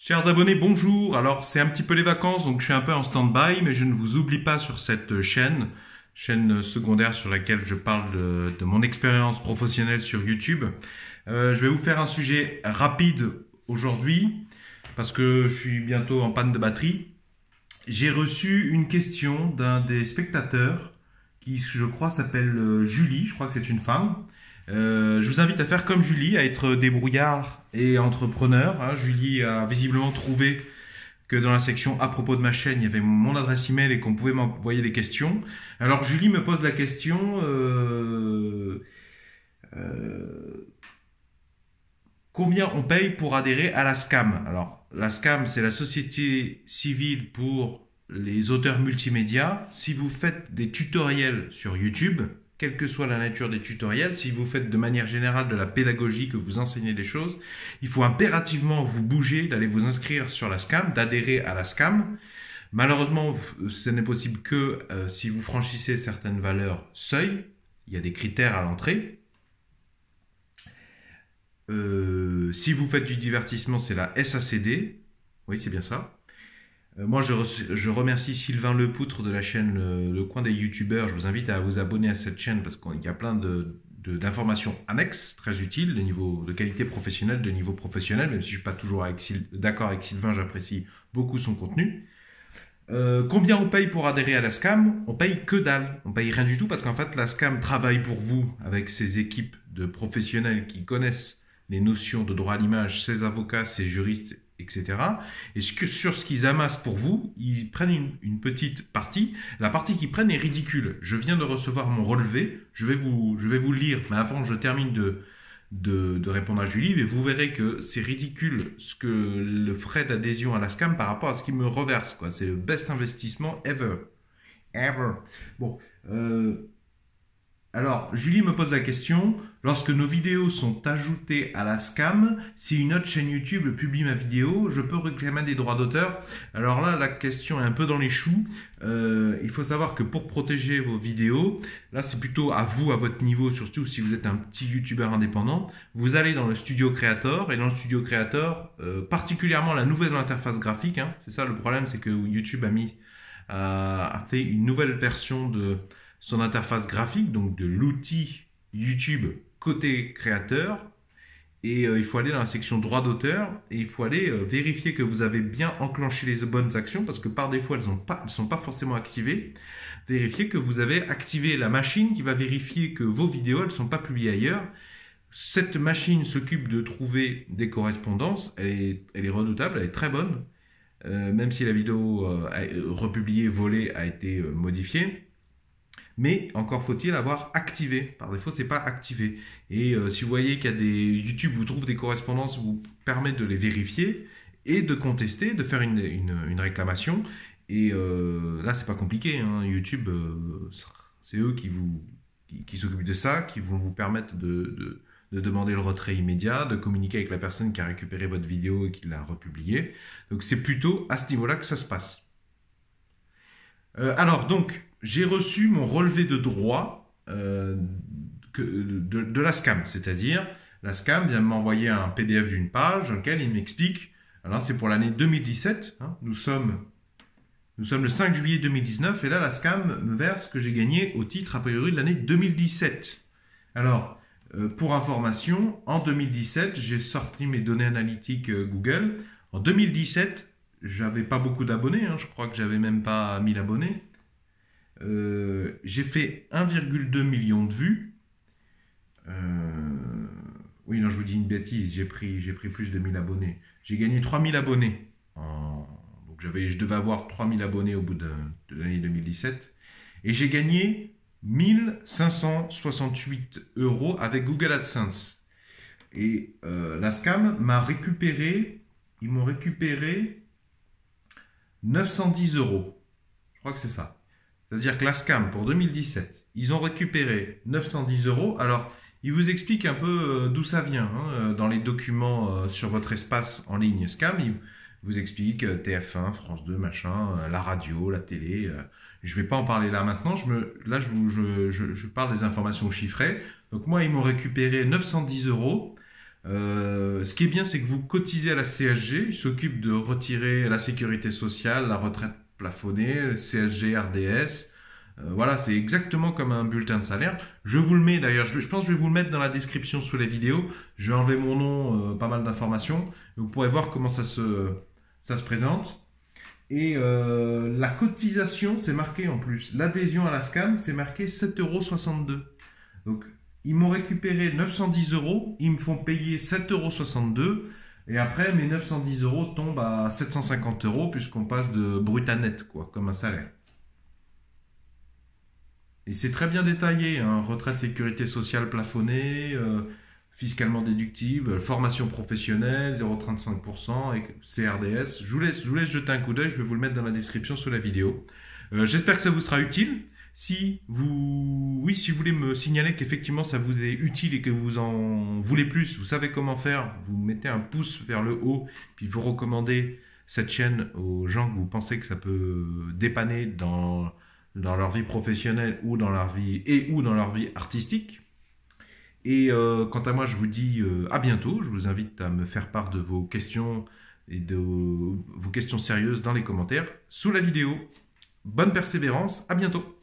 Chers abonnés, bonjour. Alors, c'est un petit peu les vacances, donc je suis un peu en stand-by, mais je ne vous oublie pas sur cette chaîne secondaire sur laquelle je parle de mon expérience professionnelle sur YouTube. Je vais vous faire un sujet rapide aujourd'hui, parce que je suis bientôt en panne de batterie. J'ai reçu une question d'un des spectateurs, qui je crois s'appelle Julie, je crois que c'est une femme. Je vous invite à faire comme Julie, à être débrouillard et entrepreneur. Hein. Julie a visiblement trouvé que dans la section à propos de ma chaîne, il y avait mon adresse email et qu'on pouvait m'envoyer des questions. Alors Julie me pose la question combien on paye pour adhérer à la SCAM? Alors la SCAM, c'est la Société civile pour les auteurs multimédia. Si vous faites des tutoriels sur YouTube, quelle que soit la nature des tutoriels, si vous faites de manière générale de la pédagogie, que vous enseignez des choses, il faut impérativement vous bouger, d'aller vous inscrire sur la SCAM, d'adhérer à la SCAM. Malheureusement, ce n'est possible que si vous franchissez certaines valeurs seuil. Il y a des critères à l'entrée. Si vous faites du divertissement, c'est la SACD. Oui, c'est bien ça. Moi, je remercie Sylvain Lepoutre de la chaîne Le Coin des YouTubeurs. Je vous invite à vous abonner à cette chaîne parce qu'il y a plein d'informations annexes très utiles de niveau de qualité professionnelle, de niveau professionnel. Même si je ne suis pas toujours d'accord avec Sylvain, j'apprécie beaucoup son contenu. Combien on paye pour adhérer à la SCAM? On paye que dalle. On paye rien du tout parce qu'en fait, la SCAM travaille pour vous avec ses équipes de professionnels qui connaissent les notions de droit à l'image, ses avocats, ses juristes, etc. Et sur ce qu'ils amassent pour vous, ils prennent une petite partie. La partie qu'ils prennent est ridicule. Je viens de recevoir mon relevé. Je vais vous le lire, mais avant je termine de répondre à Julie, mais vous verrez que c'est ridicule ce que le frais d'adhésion à la SCAM par rapport à ce qu'ils me reversent, quoi. C'est le best investissement ever. Ever. Bon. Alors, Julie me pose la question, lorsque nos vidéos sont ajoutées à la SCAM, si une autre chaîne YouTube publie ma vidéo, je peux réclamer des droits d'auteur? Alors là, la question est un peu dans les choux. Il faut savoir que pour protéger vos vidéos, là c'est plutôt à vous, à votre niveau, surtout si vous êtes un petit YouTuber indépendant, vous allez dans le Studio Creator, et dans le Studio Creator, particulièrement la nouvelle interface graphique, hein, c'est ça le problème, c'est que YouTube a fait une nouvelle version de son interface graphique, donc de l'outil YouTube côté créateur, et il faut aller dans la section droit d'auteur, et il faut aller vérifier que vous avez bien enclenché les bonnes actions, parce que par défaut, elles ne sont pas forcément activées. Vérifier que vous avez activé la machine qui va vérifier que vos vidéos, elles ne sont pas publiées ailleurs. Cette machine s'occupe de trouver des correspondances, elle est redoutable, elle est très bonne, même si la vidéo republiée, volée, a été modifiée. Mais encore faut-il avoir activé. Par défaut, c'est pas activé. Et si vous voyez qu'il y a des YouTube vous trouve des correspondances, vous permet de les vérifier et de contester, de faire une réclamation. Et là, c'est pas compliqué. Hein. YouTube, c'est eux qui s'occupent de ça, qui vont vous permettre de demander le retrait immédiat, de communiquer avec la personne qui a récupéré votre vidéo et qui l'a republiée. Donc c'est plutôt à ce niveau-là que ça se passe. Alors donc, j'ai reçu mon relevé de droit de la SCAM, c'est-à-dire la SCAM vient de m'envoyer un PDF d'une page dans lequel il m'explique, alors c'est pour l'année 2017, hein, nous sommes le 5 juillet 2019, et là la SCAM me verse ce que j'ai gagné au titre a priori de l'année 2017. Alors, pour information, en 2017, j'ai sorti mes données analytiques Google. En 2017, j'avais pas beaucoup d'abonnés, hein, je crois que j'avais même pas 1000 abonnés. J'ai fait 1,2 million de vues. Oui, non, je vous dis une bêtise, j'ai pris plus de 1000 abonnés. J'ai gagné 3000 abonnés. Donc je devais avoir 3000 abonnés au bout de l'année 2017. Et j'ai gagné 1568 € avec Google AdSense. Et la SCAM m'a récupéré, ils m'ont récupéré 910 €. Je crois que c'est ça. C'est-à-dire que la SCAM, pour 2017, ils ont récupéré 910 €. Alors, ils vous expliquent un peu d'où ça vient. Hein. Dans les documents sur votre espace en ligne SCAM, ils vous expliquent TF1, France 2, machin, la radio, la télé. Je ne vais pas en parler là maintenant. Je parle des informations chiffrées. Donc moi, ils m'ont récupéré 910 €. Ce qui est bien, c'est que vous cotisez à la CSG, il s'occupe de retirer la sécurité sociale, la retraite plafonnée, le CSG, RDS. Voilà, c'est exactement comme un bulletin de salaire. Je vous le mets d'ailleurs, je pense que je vais vous le mettre dans la description sous la vidéo. Je vais enlever mon nom, pas mal d'informations. Vous pourrez voir comment ça se présente. Et la cotisation, c'est marqué en plus. L'adhésion à la SCAM, c'est marqué 7,62 €. Donc, ils m'ont récupéré 910 €, ils me font payer 7,62 €. Et après, mes 910 € tombent à 750 € puisqu'on passe de brut à net, quoi, comme un salaire. Et c'est très bien détaillé, hein, retraite sécurité sociale plafonnée, fiscalement déductible, formation professionnelle, 0,35%, et CRDS. Je vous laisse jeter un coup d'œil, je vais vous le mettre dans la description sous la vidéo. J'espère que ça vous sera utile. Si vous voulez me signaler qu'effectivement ça vous est utile et que vous en voulez plus, vous savez comment faire, vous mettez un pouce vers le haut, puis vous recommandez cette chaîne aux gens que vous pensez que ça peut dépanner dans leur vie professionnelle ou dans leur vie artistique. Et quant à moi, je vous dis à bientôt. Je vous invite à me faire part de vos questions et de vos questions sérieuses dans les commentaires sous la vidéo. Bonne persévérance, à bientôt.